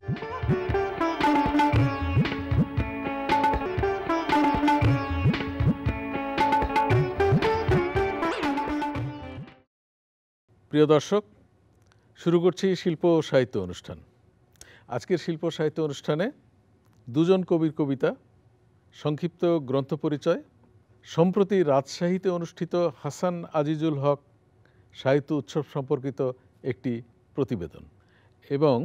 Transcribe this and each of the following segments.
প্রিয় দর্শক, শুরু করছি শিল্প ও সাহিত্য অনুষ্ঠান। আজকের শিল্প সাহিত্য অনুষ্ঠানে দুজন কবির কবিতা, সংক্ষিপ্ত গ্রন্থ পরিচয়, সম্প্রতি রাজশাহীতে অনুষ্ঠিত হাসান আজিজুল হক সাহিত্য উৎসব সম্পর্কিত একটি প্রতিবেদন এবং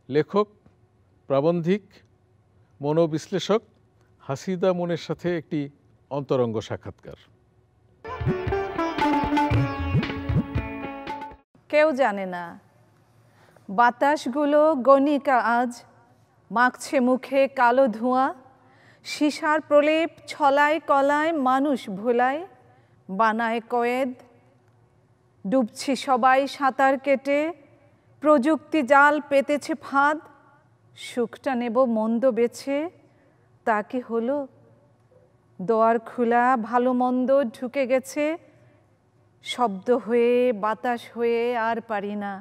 লেখক, প্রাবন্ধিক, মনোবিশ্লেষক হাসিদা মুনের সাথে একটি অন্তরঙ্গ সাক্ষাৎকার। কেউ জানে না বাতাসগুলো গণিকা আজ মাখছে মুখে কালো ধোঁয়া, সীসার প্রলেপ ছলায় কলায় মানুষ ভোলায় বানায় কয়েদ। ডুবছি সবাই সাঁতার কেটে, প্রযুক্তি জাল পেতেছে ফাঁদ। সুখটা নেব মন্দ বেছে, তা কি হলো? দোয়ার খোলা ভালো মন্দ ঢুকে গেছে, শব্দ হয়ে বাতাস হয়ে আর পারি না,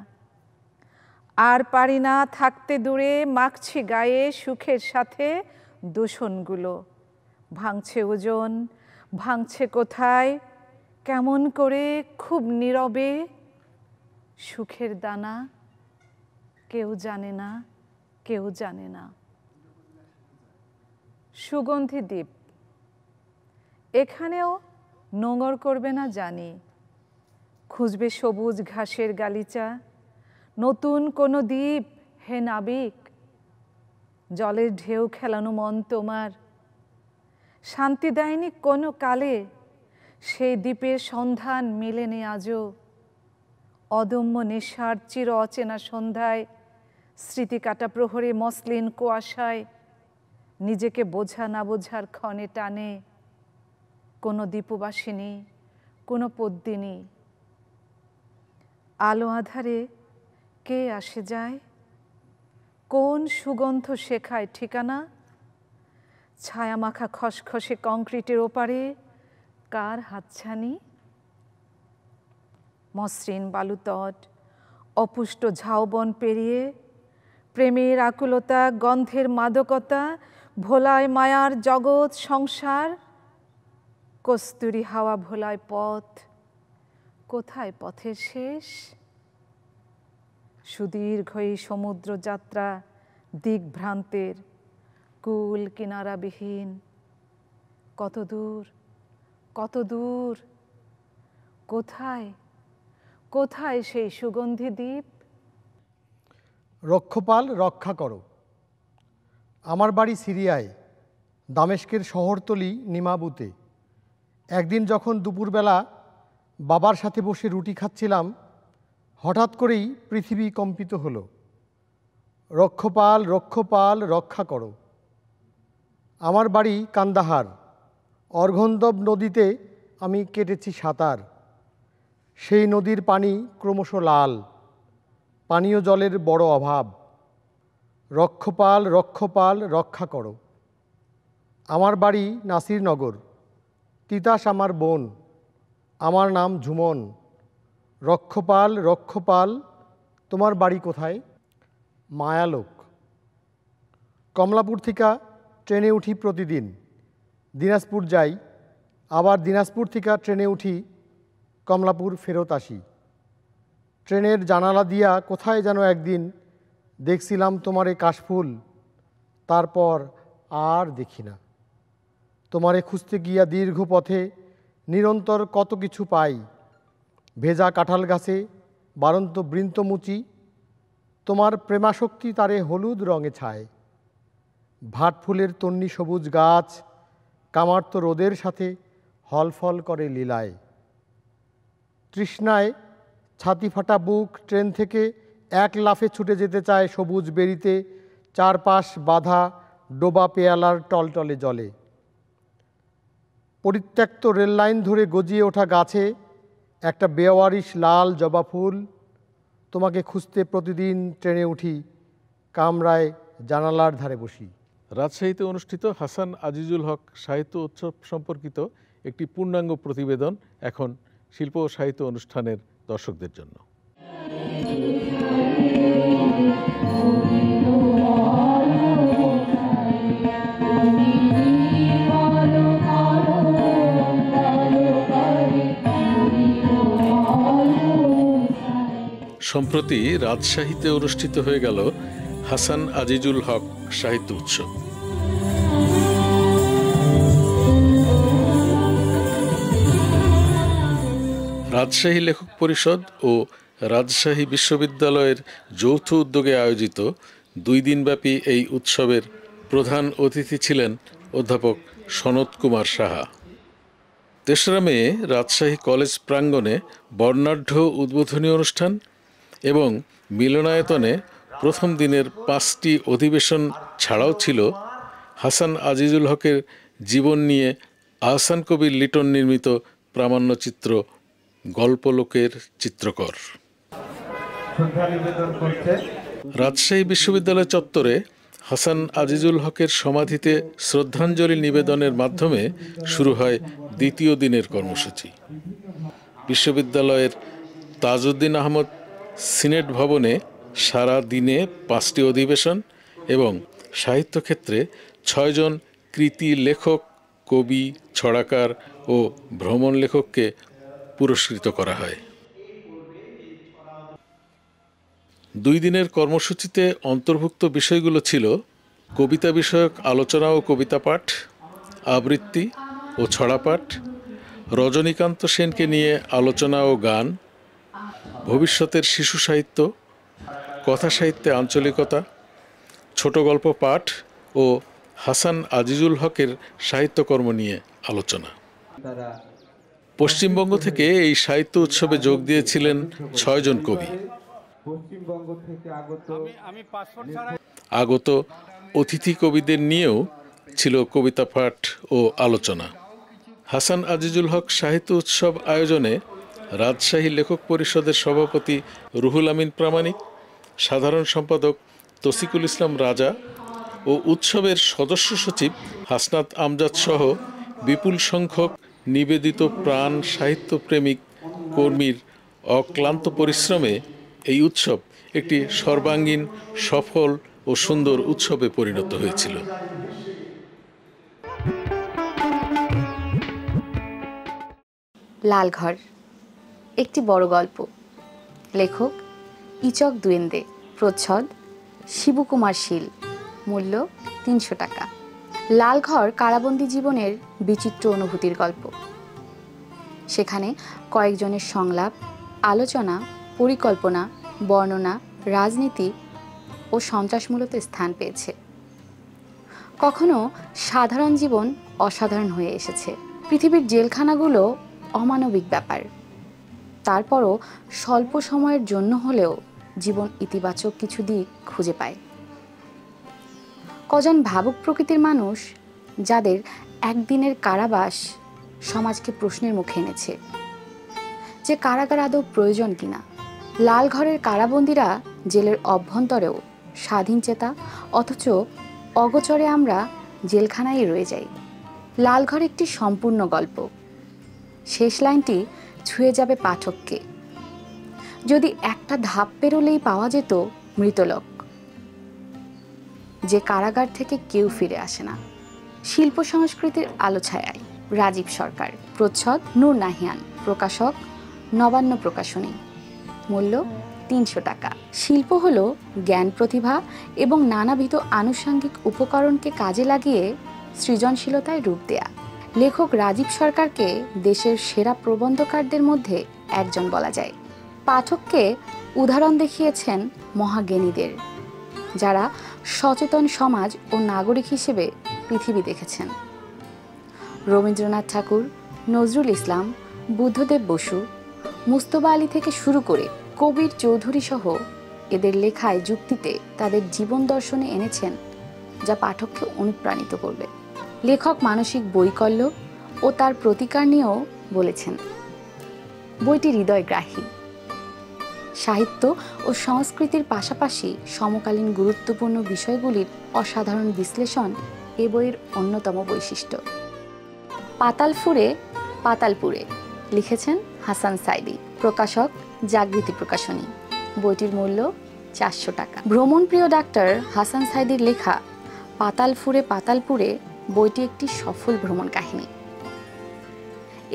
আর পারি না থাকতে দূরে। মাখছি গায়ে সুখের সাথে দূষণগুলো, ভাঙছে ওজন, ভাঙছে কোথায়, কেমন করে খুব নীরবে। সুখের দানা কেউ জানে না, কেউ জানে না। সুগন্ধি দ্বীপ এখানেও নোঙর করবে না জানি, খুঁজবে সবুজ ঘাসের গালিচা, নতুন কোনো দ্বীপ হে নাবিক। জলের ঢেউ খেলানো মন তোমার শান্তি দেয়নি কোনো কালে, সেই দ্বীপের সন্ধান মেলেনি আজও। অদম্য নেশার চির অচেনা সন্ধ্যায়, স্মৃতি কাটা প্রহরে মসলিন কুয়াশায়, নিজেকে বোঝা না বোঝার ক্ষণে টানে কোনো দ্বীপবাসিনী, কোনো পদ্মিনী। আলো আধারে কে আসে যায়, কোন সুগন্ধ শেখায় ঠিকানা। ছায়া মাখা খসখসে কংক্রিটের ওপারে কার হাতছানি। মসৃণ বালুতট অপুষ্ট ঝাউবন পেরিয়ে, প্রেমের আকুলতা গন্ধের মাদকতা, ভোলায় মায়ার জগৎ সংসার। কস্তুরী হাওয়া ভোলায় পথ, কোথায় পথের শেষ? সুদীর্ঘ এই সমুদ্র যাত্রা দিগ্ভ্রান্তের, কুল কিনারাবিহীন। কত দূর, কত দূর, কোথায়, কোথায় সেই সুগন্ধি দ্বীপ? রক্ষপাল রক্ষা করো। আমার বাড়ি সিরিয়ায়, দামেস্কের শহরতলি নিমাবুতে। একদিন যখন দুপুরবেলা বাবার সাথে বসে রুটি খাচ্ছিলাম, হঠাৎ করেই পৃথিবী কম্পিত হলো। রক্ষপাল রক্ষপাল রক্ষা করো। আমার বাড়ি কান্দাহার। অর্ঘন্দব নদীতে আমি কেটেছি সাঁতার। সেই নদীর পানি ক্রমশ লাল, পানীয় জলের বড় অভাব। রক্ষপাল রক্ষপাল রক্ষা করো। আমার বাড়ি নাসিরনগর। তিতাস আমার বোন, আমার নাম ঝুমন। রক্ষপাল রক্ষপাল তোমার বাড়ি কোথায়? মায়ালোক। কমলাপুর থেকে ট্রেনে উঠি প্রতিদিন, দিনাজপুর যাই, আবার দিনাজপুর থেকে ট্রেনে উঠি কমলাপুর ফেরত আসি। ট্রেনের জানালা দিয়া কোথায় যেন একদিন দেখছিলাম তোমারে কাশফুল, তারপর আর দেখি না। তোমারে খুঁজতে গিয়া দীর্ঘ পথে নিরন্তর কত কিছু পাই। ভেজা কাঁঠাল গাছে বারন্ত বৃন্তমুচি, তোমার প্রেমাশক্তি তারে হলুদ রঙে ছায়। ভাট ফুলের তন্নি সবুজ গাছ কামার্ত রোদের সাথে হলফল করে লীলায়। তৃষ্ণায় ছাতি ফাটা বুক ট্রেন থেকে এক লাফে ছুটে যেতে চায় সবুজ বেরিতে, চারপাশ বাঁধা ডোবা পেয়ালার টলটলে জলে। পরিত্যক্ত রেললাইন ধরে গজিয়ে ওঠা গাছে একটা বেওয়ারিশ লাল জবা ফুল। তোমাকে খুঁজতে প্রতিদিন ট্রেনে উঠি, কামরায় জানালার ধারে বসি। রাজশাহীতে অনুষ্ঠিত হাসান আজিজুল হক সাহিত্য উৎসব সম্পর্কিত একটি পূর্ণাঙ্গ প্রতিবেদন এখন শিল্প ও সাহিত্য অনুষ্ঠানের দর্শকদের জন্য। সম্প্রতি রাজশাহীতে অনুষ্ঠিত হয়ে গেল হাসান আজিজুল হক সাহিত্য উৎসব। রাজশাহী লেখক পরিষদ ও রাজশাহী বিশ্ববিদ্যালয়ের যৌথ উদ্যোগে আয়োজিত 2 দিনব্যাপী এই উৎসবের প্রধান অতিথি ছিলেন অধ্যাপক সনৎ কুমার সাহা। 3রা মে রাজশাহী কলেজ প্রাঙ্গণে বর্ণাঢ্য উদ্বোধনী অনুষ্ঠান এবং মিলনায়তনে প্রথম দিনের 5টি অধিবেশন ছাড়াও ছিল হাসান আজিজুল হকের জীবন নিয়ে আহসান কবির লিটন নির্মিত প্রামাণ্যচিত্র গল্পলোকের চিত্রকর। রাজশাহী বিশ্ববিদ্যালয় চত্বরে হাসান আজিজুল হকের সমাধিতে শ্রদ্ধাঞ্জলি নিবেদনের মাধ্যমে শুরু হয় 2য় দিনের কর্মসূচি। বিশ্ববিদ্যালয়ের তাজউদ্দিন আহমদ সিনেট ভবনে সারা দিনে 5টি অধিবেশন এবং সাহিত্যক্ষেত্রে 6 জন কৃতি লেখক, কবি, ছড়াকার ও ভ্রমণ লেখককে পুরস্কৃত করা হয়। 2 দিনের কর্মসূচিতে অন্তর্ভুক্ত বিষয়গুলো ছিল কবিতা বিষয়ক আলোচনা ও কবিতা পাঠ, আবৃত্তি ও ছড়া পাঠ, রজনীকান্ত সেনকে নিয়ে আলোচনা ও গান, ভবিষ্যতের শিশু সাহিত্য, কথা সাহিত্যে আঞ্চলিকতা, ছোট গল্প পাঠ ও হাসান আজিজুল হকের সাহিত্যকর্ম নিয়ে আলোচনা। পশ্চিমবঙ্গ থেকে এই সাহিত্য উৎসবে যোগ দিয়েছিলেন 6 জন কবি। আগত অতিথি কবিদের নিয়েও ছিল কবিতা পাঠ ও আলোচনা। হাসান আজিজুল হক সাহিত্য উৎসব আয়োজনে রাজশাহী লেখক পরিষদের সভাপতি রুহুল আমিন প্রামাণিক, সাধারণ সম্পাদক তসিকুল ইসলাম রাজা ও উৎসবের সদস্য সচিব হাসনাত আমজাদ সহ বিপুল সংখ্যক নিবেদিত প্রাণ সাহিত্যপ্রেমিক কর্মীর অক্লান্ত পরিশ্রমে এই উৎসব একটি সর্বাঙ্গীন, সফল ও সুন্দর উৎসবে পরিণত হয়েছিল। লালঘর একটি বড় গল্প। লেখক ইচক দুয়েন্দে, প্রচ্ছদ শিবকুমার শীল, মূল্য 300 টাকা। লালঘর কারাবন্দী জীবনের বিচিত্র অনুভূতির গল্প। সেখানে কয়েকজনের সংলাপ, আলোচনা, পরিকল্পনা, বর্ণনা, রাজনীতি ও সন্ত্রাসমূলত স্থান পেয়েছে। কখনো সাধারণ জীবন অসাধারণ হয়ে এসেছে। পৃথিবীর জেলখানাগুলো অমানবিক ব্যাপার। তারপরও স্বল্প সময়ের জন্য হলেও জীবন ইতিবাচক কিছু দিক খুঁজে পায়। কজন ভাবুক প্রকৃতির মানুষ যাদের একদিনের কারাবাস সমাজকে প্রশ্নের মুখে এনেছে যে কারাগার আদৌ প্রয়োজন কিনা। লালঘরের কারাবন্দীরা জেলের অভ্যন্তরেও স্বাধীন চেতা, অথচ অগোচরে আমরা জেলখানায় রয়ে যাই। লালঘর একটি সম্পূর্ণ গল্প। শেষ লাইনটি ছুঁয়ে যাবে পাঠককে। যদি একটা ধাপ পেরোলেই পাওয়া যেত মৃতলোক, যে কারাগার থেকে কেউ ফিরে আসে না। শিল্প সংস্কৃতির আলোছায়ায় রাজীব সরকার, প্রচ্ছদ নূর নাহিয়ান, প্রকাশক নবান্ন প্রকাশনী, মূল্য 300 টাকা। শিল্প হলো জ্ঞান, প্রতিভা এবং নানাবিধ আনুষঙ্গিক উপকরণকে কাজে লাগিয়ে সৃজনশীলতায় রূপ দেয়া। লেখক রাজীব সরকারকে দেশের সেরা প্রবন্ধকারদের মধ্যে একজন বলা যায়। পাঠককে উদাহরণ দেখিয়েছেন মহাজ্ঞানীদের, যারা সচেতন সমাজ ও নাগরিক হিসেবে পৃথিবী দেখেছেন। রবীন্দ্রনাথ ঠাকুর, নজরুল ইসলাম, বুদ্ধদেব বসু, মুস্তফা আলী থেকে শুরু করে কবির চৌধুরী সহ এদের লেখায় যুক্তিতে তাদের জীবন দর্শনে এনেছেন, যা পাঠককে অনুপ্রাণিত করবে। লেখক মানসিক বৈকল্য ও তার প্রতিকার নিয়েও বলেছেন। বইটি হৃদয়গ্রাহী। সাহিত্য ও সংস্কৃতির পাশাপাশি সমকালীন গুরুত্বপূর্ণ বিষয়গুলির অসাধারণ বিশ্লেষণ এ বইয়ের অন্যতম বৈশিষ্ট্য। পাতাল ফুরে পাতালপুরে লিখেছেন হাসান সাইদি, প্রকাশক জাগৃতি প্রকাশনী। বইটির মূল্য 400 টাকা। ভ্রমণপ্রিয় ডাক্তার হাসান সাইদির লেখা পাতাল ফুরে পাতালপুরে বইটি একটি সফল ভ্রমণ কাহিনী।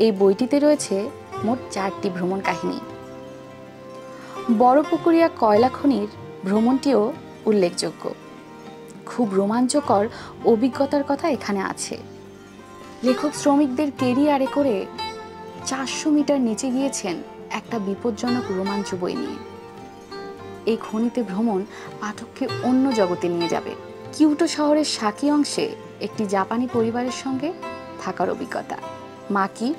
এই বইটিতে রয়েছে মোট 4টি ভ্রমণ কাহিনী। বড়পুকুরিয়া কয়লা খনির ভ্রমণটিও উল্লেখযোগ্য। খুব রোমাঞ্চকর অভিজ্ঞতার কথা এখানে আছে। লেখক শ্রমিকদের কেরিয়ারে করে 400 মিটার নিচে গিয়েছেন একটা বিপজ্জনক রোমাঞ্চ বই নিয়ে। এই খনিতে ভ্রমণ পাঠককে অন্য জগতে নিয়ে যাবে। কিয়োটো শহরের সাকি অংশে একটি জাপানি পরিবারের সঙ্গে থাকার অভিজ্ঞতা। মাকি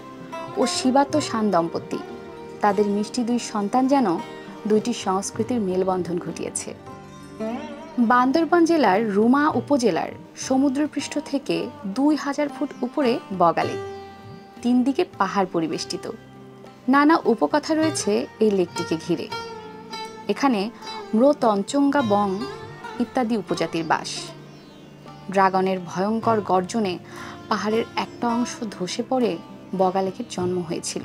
ও শিবাতো শান দম্পতি, তাদের মিষ্টি 2 সন্তান যেন 2টি সংস্কৃতির মেলবন্ধন ঘটিয়েছে। বান্দরবান জেলার রুমা উপজেলার সমুদ্রপৃষ্ঠ থেকে 2000 ফুট উপরে বগালে, 3 দিকে পাহাড় পরিবেষ্টিত। নানা উপকথা রয়েছে এই লেকটিকে ঘিরে। এখানে মৃতঞ্চঙ্গা বং ইত্যাদি উপজাতির বাস। ড্রাগনের ভয়ঙ্কর গর্জনে পাহাড়ের একটা অংশ ধসে পড়ে বগালেকের জন্ম হয়েছিল।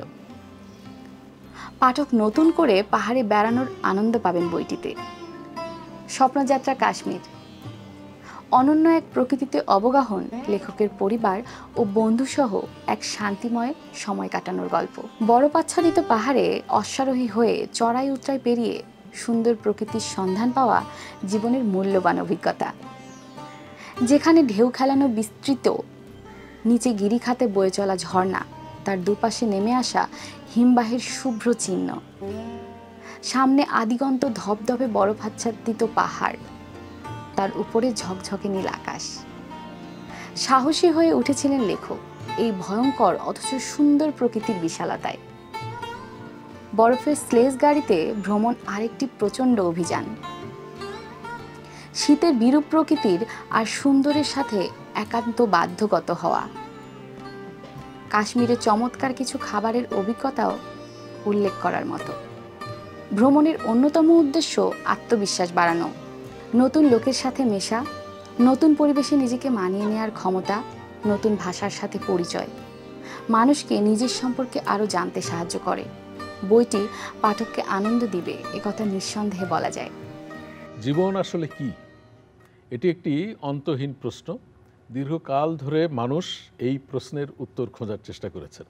পাঠক নতুন করে পাহাড়ে বেড়ানোর আনন্দ পাবেন বইটিতে। স্বপ্নযাত্রা কাশ্মীর, অনন্য এক প্রকৃতিতে অবগাহন, লেখকের পরিবার ও বন্ধুসহ এক শান্তিময় সময় কাটানোর গল্প। বরফাচ্ছাদিত পাহাড়ে অশ্বারোহী হয়ে চড়াই উতরাই পেরিয়ে সুন্দর প্রকৃতির সন্ধান পাওয়া জীবনের মূল্যবান অভিজ্ঞতা। যেখানে ঢেউ খেলানো বিস্তৃত, নিচে গিরিখাতে বয়ে চলা ঝর্ণা, তার দুপাশে নেমে আসা হিমবাহের শুভ্র চিহ্ন, সামনে আদিগন্ত ধপধপে বরফাচ্ছাদিত পাহাড়, তার উপরে ঝকঝকে নীল আকাশ। সাহসী হয়ে উঠেছিলেন লেখক এই ভয়ঙ্কর অথচ সুন্দর প্রকৃতির বিশালতায়। বরফের স্লেজ গাড়িতে ভ্রমণ আরেকটি প্রচণ্ড অভিযান। শীতের বিরূপ প্রকৃতির আর সুন্দরের সাথে একান্ত বাধ্যগত হওয়া। কাশ্মীরে চমৎকার কিছু খাবারের অভিজ্ঞতাও উল্লেখ করার মতো। ভ্রমণের অন্যতম উদ্দেশ্য আত্মবিশ্বাস বাড়ানো, নতুন লোকের সাথে মেশা, নতুন পরিবেশে নিজেকে মানিয়ে নেওয়ার ক্ষমতা, নতুন ভাষার সাথে পরিচয় মানুষকে নিজের সম্পর্কে আরও জানতে সাহায্য করে। বইটি পাঠককে আনন্দ দিবে, একথা নিঃসন্দেহে বলা যায়। জীবন আসলে কি? এটি একটি অন্তহীন প্রশ্ন। দীর্ঘকাল ধরে মানুষ এই প্রশ্নের উত্তর খোঁজার চেষ্টা করেছেন।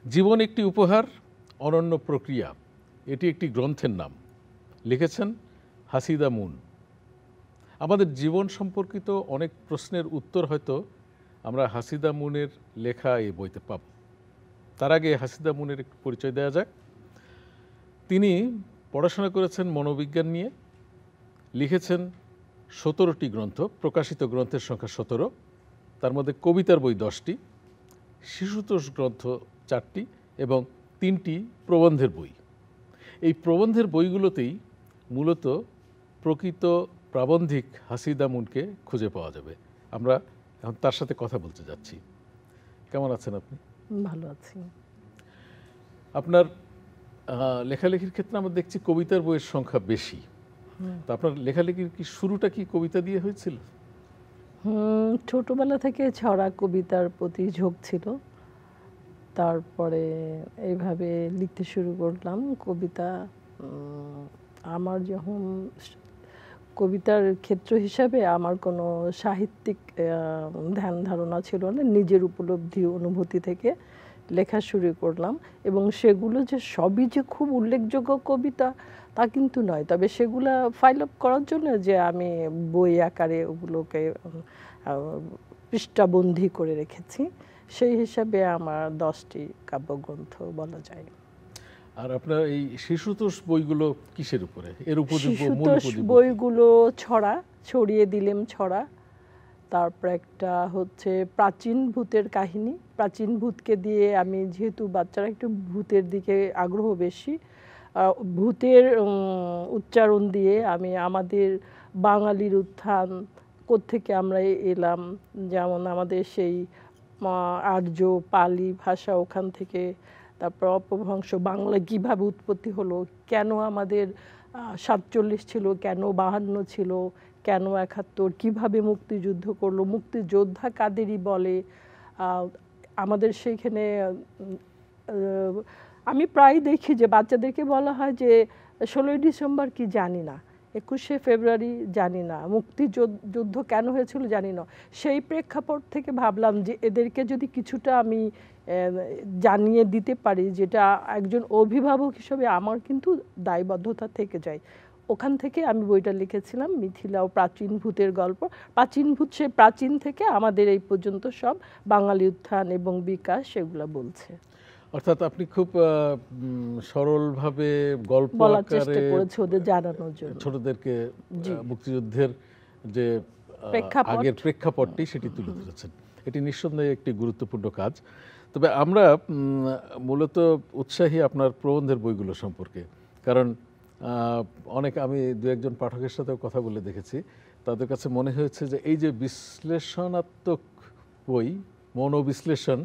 জীবন একটি উপহার, অনন্য প্রক্রিয়া, এটি একটি গ্রন্থের নাম। লিখেছেন হাসিদা মুন। আমাদের জীবন সম্পর্কিত অনেক প্রশ্নের উত্তর হয়তো আমরা হাসিদা মুনের লেখা এই বইতে পাব। তার আগে হাসিদা মুনের একটু পরিচয় দেওয়া যাক। তিনি পড়াশোনা করেছেন মনোবিজ্ঞান নিয়ে, লিখেছেন 17টি গ্রন্থ, প্রকাশিত গ্রন্থের সংখ্যা 17, তার মধ্যে কবিতার বই 10টি, শিশুতোষ গ্রন্থ 4টি এবং 3টি প্রবন্ধের বই। এই প্রবন্ধের বইগুলোতেই মূলত প্রকৃত প্রাবন্ধিক হাসিদা মুনকে খুঁজে পাওয়া যাবে। আমরা এখন তার সাথে কথা বলতে যাচ্ছি। কেমন আছেন আপনি? ভালো আছি। আপনার লেখালেখির ক্ষেত্রে আমরা দেখছি কবিতার বইয়ের সংখ্যা বেশি। তো আপনার লেখালেখির কি শুরুটা কি কবিতা দিয়ে হয়েছিল? ছোটবেলা থেকে ছড়া কবিতার প্রতি ঝোঁক ছিল, তারপরে এইভাবে লিখতে শুরু করলাম কবিতা। আমার যখন কবিতার ক্ষেত্র হিসাবে আমার কোনো সাহিত্যিক ধ্যান ধারণা ছিল না, নিজের উপলব্ধি অনুভূতি থেকে লেখা শুরু করলাম। এবং সেগুলো যে সবই যে খুব উল্লেখযোগ্য কবিতা তা কিন্তু নয়, তবে সেগুলো ফাইল আপ করার জন্য যে আমি বই আকারে ওগুলোকে পৃষ্ঠাবন্ধী করে রেখেছি, সেই হিসাবে আমার 10টি কাব্যগ্রন্থ বলা যায়। আর আপনার এই শিশুতোষ বইগুলো কিসের উপরে? এর উপযোগ্য মূল উপযোগ্য বইগুলো ছড়িয়ে দিলেম ছড়া, তারপর একটা হচ্ছে প্রাচীন ভূতের কাহিনী। প্রাচীন ভূতকে দিয়ে আমি, যেহেতু বাচ্চারা একটু ভূতের দিকে আগ্রহ বেশি, ভূতের উচ্চারণ দিয়ে আমি আমাদের বাঙালির উত্থান, কোত্থেকে আমরা এলাম, যেমন আমাদের সেই আর্য পালি ভাষা, ওখান থেকে, তারপর অপভ্রংশ বাংলা কীভাবে উৎপত্তি হলো, কেন আমাদের 47 ছিল, কেন 52 ছিল, কেন 71, কীভাবে মুক্তিযুদ্ধ করলো, মুক্তিযোদ্ধা কাদেরই বলে। আমাদের সেইখানে আমি প্রায় দেখি যে বাচ্চাদেরকে বলা হয় যে 16ই ডিসেম্বর কি জানি না, 21শে ফেব্রুয়ারি জানি না, মুক্তিযুদ্ধ কেন হয়েছিল জানি না। সেই প্রেক্ষাপট থেকে ভাবলাম যে এদেরকে যদি কিছুটা আমি জানিয়ে দিতে পারি, যেটা একজন অভিভাবক হিসেবে আমার কিন্তু দায়বদ্ধতা থেকে যায়। ওখান থেকে আমি বইটা লিখেছিলাম, মিথিলা ও প্রাচীন ভূতের গল্প। প্রাচীন ভূত সে প্রাচীন থেকে আমাদের এই পর্যন্ত সব বাঙালি উত্থান এবং বিকাশ সেগুলো বলছে। অর্থাৎ আপনি খুব সরলভাবে গল্প বলার আকারে চেষ্টা করেছি ওদের জানানোর জন্য, ছোটদেরকে মুক্তিযুদ্ধের যে আগের প্রেক্ষাপটটি সেটি তুলে ধরেছেন। এটি নিঃসন্দেহে একটি গুরুত্বপূর্ণ কাজ। তবে আমরা মূলত উৎসাহী আপনার প্রবন্ধের বইগুলো সম্পর্কে, কারণ অনেক আমি দু একজন পাঠকের সাথেও কথা বলে দেখেছি, তাদের কাছে মনে হয়েছে যে এই যে বিশ্লেষণাত্মক বই, মনোবিশ্লেষণ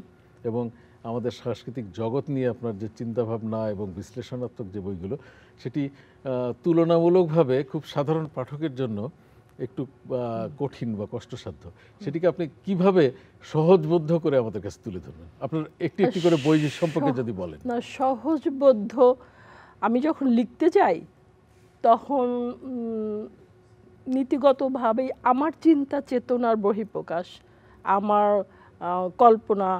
এবং আমাদের সাংস্কৃতিক জগৎ নিয়ে আপনার যে চিন্তাভাবনা এবং বিশ্লেষণাত্মক যে বইগুলো, সেটি তুলনামূলকভাবে খুব সাধারণ পাঠকের জন্য একটু কঠিন বা কষ্টসাধ্য। সেটিকে আপনি কিভাবে সহজবোধ্য করে আমাদের কাছে তুলে ধরবেন? আপনার একটি একটি করে বই সম্পর্কে যদি বলেন। না, সহজবোধ্য আমি যখন লিখতে যাই তখন নীতিগতভাবেই আমার চিন্তা চেতনার বহিঃপ্রকাশ, আমার কল্পনা,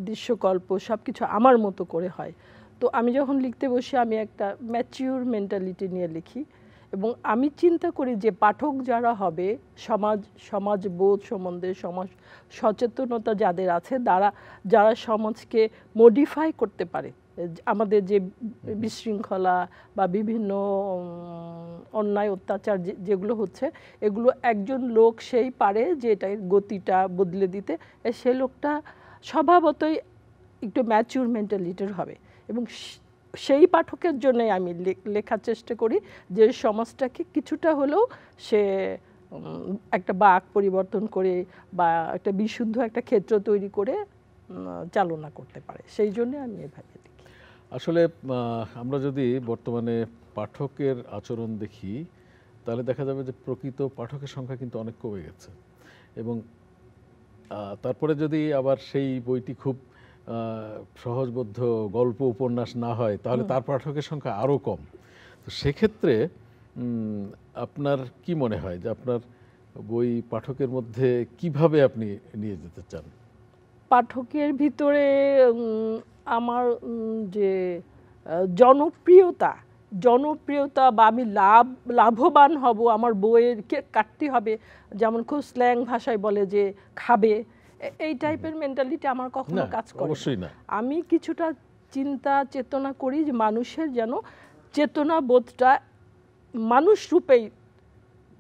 দৃশ্যকল্প সব কিছু আমার মতো করে হয়। তো আমি যখন লিখতে বসি আমি একটা ম্যাচিউর মেন্টালিটি নিয়ে লিখি, এবং আমি চিন্তা করি যে পাঠক যারা হবে, সমাজবোধ সম্বন্ধে, সমাজ সচেতনতা যাদের আছে, যারা সমাজকে মডিফাই করতে পারে। আমাদের যে বিশৃঙ্খলা বা বিভিন্ন অন্যায় অত্যাচার যেগুলো হচ্ছে, এগুলো একজন লোক সেই পারে যে এটা গতিটা বদলে দিতে। সে লোকটা স্বভাবতই একটু ম্যাচিউর মেন্টালিটির হবে, এবং সেই পাঠকের জন্যই আমি লেখার চেষ্টা করি যে সমাজটাকে কিছুটা হলেও সে একটা বাক পরিবর্তন করে বা একটা বিশুদ্ধ একটা ক্ষেত্র তৈরি করে চালনা করতে পারে। সেই জন্য আমি এভাবে লিখি। আসলে আমরা যদি বর্তমানে পাঠকের আচরণ দেখি, তাহলে দেখা যাবে যে প্রকৃত পাঠকের সংখ্যা কিন্তু অনেক কমে গেছে, এবং তারপরে যদি আবার সেই বইটি খুব সহজবোধ্য গল্প উপন্যাস না হয়, তাহলে তার পাঠকের সংখ্যা আরও কম। তো সেক্ষেত্রে আপনার কি মনে হয় যে আপনার বই পাঠকের মধ্যে কিভাবে আপনি নিয়ে যেতে চান? পাঠকের ভিতরে আমার যে জনপ্রিয়তা বা আমি লাভবান হব, আমার বইয়ের কাটতে হবে, যেমন খুব স্ল্যাং ভাষায় বলে যে খাবে, এই টাইপের মেন্টালিটি আমার কখনো কাজ করে অবশ্যই না। আমি কিছুটা চিন্তা চেতনা করি যে মানুষের যেন চেতনা বোধটা মানুষ রূপেই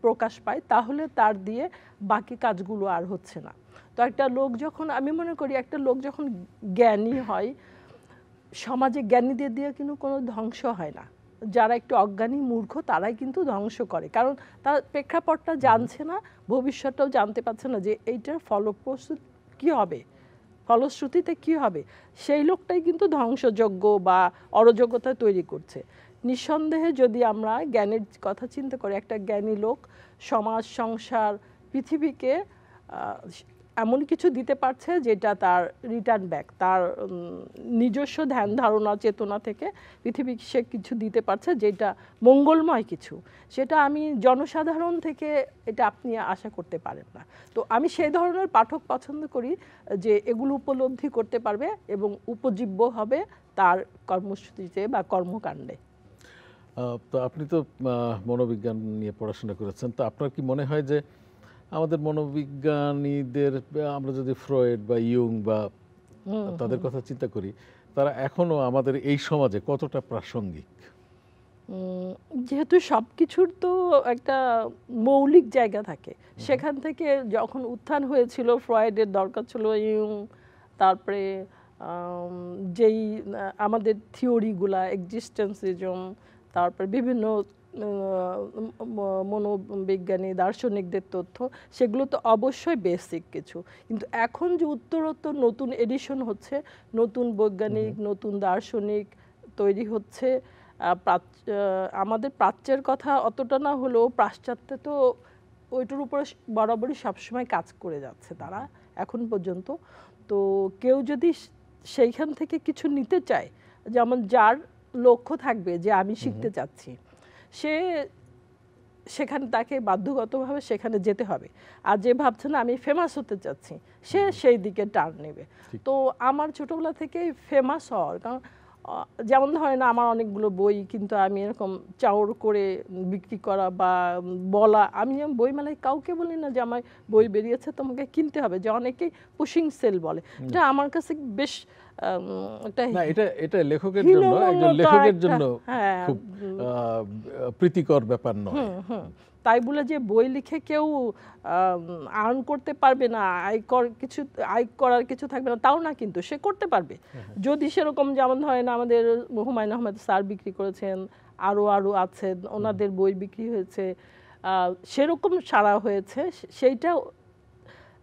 প্রকাশ পায়, তাহলে তার দিয়ে বাকি কাজগুলো আর হচ্ছে না। তো একটা লোক যখন, আমি মনে করি একটা লোক যখন জ্ঞানী হয়, সমাজে জ্ঞানীদের দিয়ে কিন্তু কোনো ধ্বংস হয় না। যারা একটু অজ্ঞানী মূর্খ তারাই কিন্তু ধ্বংস করে, কারণ তার প্রেক্ষাপটটা জানছে না, ভবিষ্যৎটাও জানতে পারছে না যে এইটার ফলশ্রুতিতে কি হবে। সেই লোকটাই কিন্তু ধ্বংসযোগ্য বা অরাজকতা তৈরি করছে। নিঃসন্দেহে যদি আমরা জ্ঞানের কথা চিন্তা করি, একটা জ্ঞানী লোক সমাজ, সংসার, পৃথিবীকে এমন কিছু দিতে পারছে যেটা তার রিটার্ন ব্যাক, তার নিজস্ব ধ্যান ধারণা চেতনা থেকে পৃথিবীকে সে কিছু দিতে পারছে যেটা মঙ্গলময় কিছু। সেটা আমি জনসাধারণ থেকে এটা আপনি আশা করতে পারেন না। তো আমি সেই ধরনের পাঠক পছন্দ করি যে এগুলো উপলব্ধি করতে পারবে এবং উপজীব্য হবে তার কর্মসূচিতে বা কর্মকাণ্ডে। তো আপনি তো মনোবিজ্ঞান নিয়ে পড়াশোনা করেছেন, তো আপনার কি মনে হয় যে আমাদের মনোবিজ্ঞানীদের, আমরা যদি ফ্রয়েড বা ইয়ুং বা তাদের কথা চিন্তা করি, তারা এখনো আমাদের এই সমাজে কতটা প্রাসঙ্গিক? যেহেতু সব কিছুর তো একটা মৌলিক জায়গা থাকে, সেখান থেকে যখন উত্থান হয়েছিল ফ্রয়েডের দরকার ছিল ইয়ুং, তারপরে যেই আমাদের থিওরিগুলা এক্সিস্টেন্সিজম, তারপরে বিভিন্ন মনোবিজ্ঞানী দার্শনিকদের তথ্য, সেগুলো তো অবশ্যই বেসিক কিছু। কিন্তু এখন যে উত্তরোত্তর নতুন এডিশন হচ্ছে, নতুন বৈজ্ঞানিক, নতুন দার্শনিক তৈরি হচ্ছে, আমাদের প্রাচ্যের কথা অতটা না হলেও পাশ্চাত্যে তো ওইটার উপরে বরাবরই সবসময় কাজ করে যাচ্ছে তারা এখন পর্যন্ত। তো কেউ যদি সেইখান থেকে কিছু নিতে চায়, যেমন যার লক্ষ্য থাকবে যে আমি শিখতে চাচ্ছি, সে সেখানে তাকে বাধ্যগতভাবে সেখানে যেতে হবে। আর যে ভাবছে না আমি ফেমাস হতে চাচ্ছি, সে সেই দিকে টার্ন নেবে। তো আমার ছোটবেলা থেকেই ফেমাস হওয়ার, কারণ যেমন ধরেন আমার অনেকগুলো বই, কিন্তু আমি এরকম চাউর করে বিক্রি করা বা বলা, আমি যেমন বইমেলায় কাউকে বলি না যে আমার বই বেরিয়েছে তোমাকে কিনতে হবে, যে অনেকেই পুশিং সেল বলে। এটা আমার কাছে বেশ এটা লেখকের জন্য, একজন লেখকের জন্য খুব প্রীতিকর ব্যাপার নয়। তাই বলে যে বই লিখে কেউ আর্ন করতে পারবে না, আয় করার কিছু থাকবে না, তাও না, কিন্তু সে করতে পারবে যদি সেরকম, যেমন ধরেন আমাদের হুমায়ুন আহমেদ স্যার বিক্রি করেছেন, আরও আছেন, ওনাদের বই বিক্রি হয়েছে, সেরকম সারা হয়েছে। সেইটা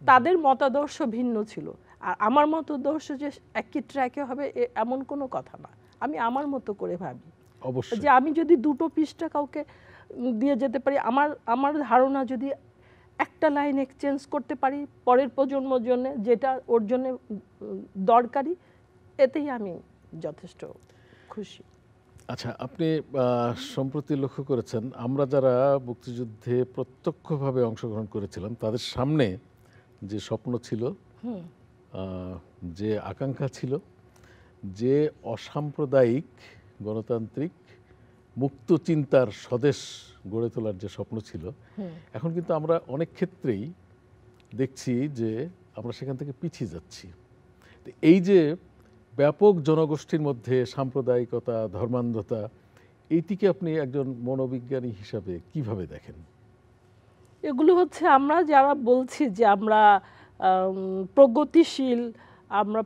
তাদের মতাদর্শ ভিন্ন ছিল, আর আমার মতাদর্শ যে একই ট্র্যাকে হবে এমন কোনো কথা না। আমি আমার মতো করে ভাবি, অবশ্যই, যে আমি যদি দুটো পৃষ্ঠা কাউকে দিয়ে যেতে পারি, আমার ধারণা যদি একটা লাইন এক্সচেঞ্জ করতে পারি পরের প্রজন্মের জন্য, যেটা ওর জন্য দরকারি, এতেই আমি যথেষ্ট খুশি। আচ্ছা, আপনি সম্প্রতি লক্ষ্য করেছেন আমরা যারা মুক্তিযুদ্ধে প্রত্যক্ষভাবে অংশগ্রহণ করেছিলাম তাদের সামনে যে স্বপ্ন ছিল, যে আকাঙ্ক্ষা ছিল, যে অসাম্প্রদায়িক গণতান্ত্রিক মুক্ত চিন্তার স্বদেশ গড়ে তোলার যে স্বপ্ন ছিল, এখন কিন্তু আমরা অনেক ক্ষেত্রেই দেখছি যে আমরা সেখান থেকে পিছিয়ে যাচ্ছি। এই যে ব্যাপক জনগোষ্ঠীর মধ্যে সাম্প্রদায়িকতা, ধর্মান্ধতা, এইটিকে আপনি একজন মনোবিজ্ঞানী হিসাবে কিভাবে দেখেন? এগুলো হচ্ছে আমরা যারা বলছি যে আমরা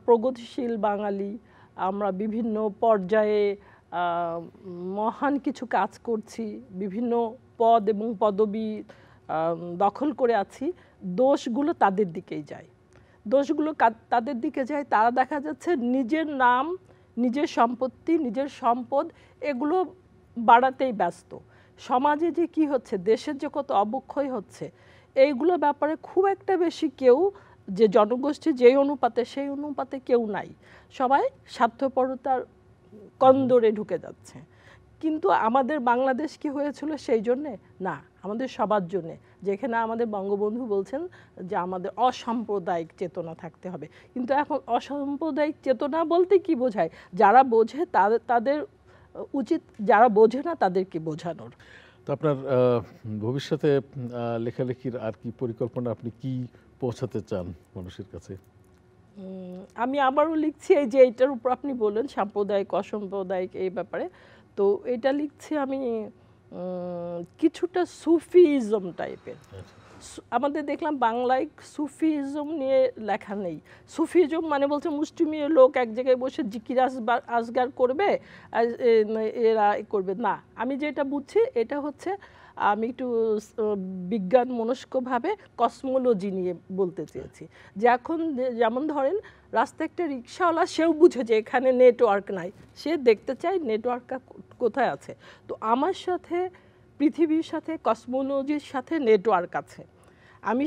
প্রগতিশীল বাঙালি, আমরা বিভিন্ন পর্যায়ে মহান কিছু কাজ করছি, বিভিন্ন পদ এবং পদবি দখল করে আছি, দোষগুলো তাদের দিকেই যায়। তাদের দিকে যায়, তারা দেখা যাচ্ছে নিজের নাম, নিজের সম্পত্তি, নিজের সম্পদ এগুলো বাড়াতেই ব্যস্ত। সমাজে যে কি হচ্ছে, দেশের যে কত অবক্ষয় হচ্ছে, এইগুলো ব্যাপারে খুব একটা বেশি কেউ, যে জনগোষ্ঠী যেই অনুপাতে সেই অনুপাতে কেউ নাই, সবাই স্বার্থপরতার কন্দরে ঢুকে যাচ্ছে। কিন্তু আমাদের বাংলাদেশ কি হয়েছিল সেই জন্যে? না, আমাদের সবার জন্যে, যেখানে আমাদের বঙ্গবন্ধু বলছেন যে আমাদের অসাম্প্রদায়িক চেতনা থাকতে হবে। কিন্তু এখন অসাম্প্রদায়িক চেতনা বলতে কি বোঝায়? যারা বোঝে তাদের উচিত, যারা বোঝে না তাদেরকে বোঝানোর। তো আপনার ভবিষ্যতে লেখালেখির আর কি পরিকল্পনা, আপনি কি পৌঁছাতে চান মানুষের কাছে? আমি আবারও লিখছি এই যে এইটার উপর আপনি বললেন সাম্প্রদায়িক অসাম্প্রদায়িক, এই ব্যাপারে। তো এটা লিখছি আমি কিছুটা সুফিজম টাইপের। আমাদের দেখলাম বাংলায় সুফিজম নিয়ে লেখা নেই। সুফিজম মানে বলছে মুষ্টিমেয় লোক এক জায়গায় বসে জিকির আজগার করবে, এরা করবে না। আমি যেটা বুঝছি এটা হচ্ছে, আমি একটু বিজ্ঞান মনস্কভাবে কসমোলজি নিয়ে বলতে চেয়েছি, যে এখন যেমন ধরেন রাস্তায় একটা রিক্সাওয়ালা, সেও বুঝে যে এখানে নেটওয়ার্ক নাই, সে দেখতে চায় নেটওয়ার্কটা কোথায় আছে। তো আমার সাথে পৃথিবীর সাথে কসমোলজির সাথে নেটওয়ার্ক আছে। আমি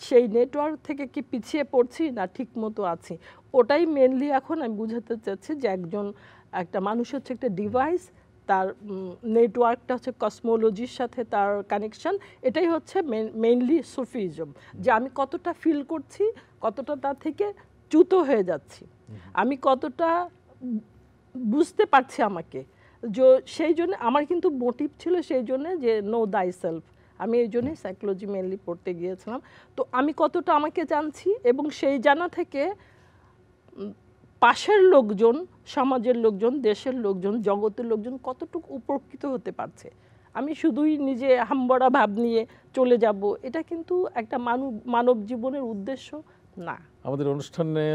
সেই নেটওয়ার্ক থেকে কি পিছিয়ে পড়ছি না ঠিক মতো আছি, ওটাই মেনলি এখন আমি বুঝাতে চাচ্ছি, যে একটা মানুষ হচ্ছে একটা ডিভাইস, তার নেটওয়ার্কটা হচ্ছে কসমোলজির সাথে তার কানেকশন। এটাই হচ্ছে মেইনলি সুফিজম, যে আমি কতটা ফিল করছি, কতটা তার থেকে চ্যুত হয়ে যাচ্ছি, আমি কতটা বুঝতে পারছি আমাকে। সেই জন্য আমার কিন্তু মোটিভ ছিল সেই জন্য যে নো দাই সেলফ, আমি এই জন্যই সাইকোলজি মেনলি পড়তে গিয়েছিলাম। তো আমি কতটা আমাকে জানছি, এবং সেই জানা থেকে পাশের লোকজন, সমাজের লোকজন, দেশের লোকজন, জগতের লোকজন কতটুকু উপকৃত হতে পারছে। আমি শুধুই নিজে হাম্বড়া ভাব নিয়ে চলে যাব, এটা কিন্তু একটা মানব জীবনের উদ্দেশ্য না। আমাদের অনুষ্ঠানে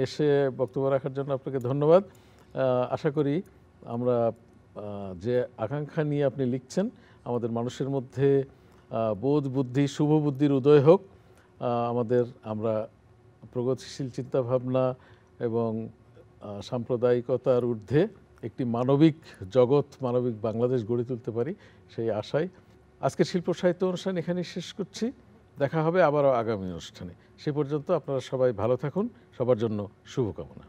এসে বক্তব্য রাখার জন্য আপনাকে ধন্যবাদ। আশা করি আমরা যে আকাঙ্ক্ষা নিয়ে আপনি লিখছেন, আমাদের মানুষের মধ্যে বোধ বুদ্ধি, শুভ বুদ্ধির উদয় হোক, আমরা প্রগতিশীল চিন্তাভাবনা এবং সাম্প্রদায়িকতার ঊর্ধ্বে একটি মানবিক জগৎ, মানবিক বাংলাদেশ গড়ে তুলতে পারি, সেই আশায় আজকের শিল্প সাহিত্য অনুষ্ঠান এখানেই শেষ করছি। দেখা হবে আবারও আগামী অনুষ্ঠানে। সে পর্যন্ত আপনারা সবাই ভালো থাকুন, সবার জন্য শুভকামনা।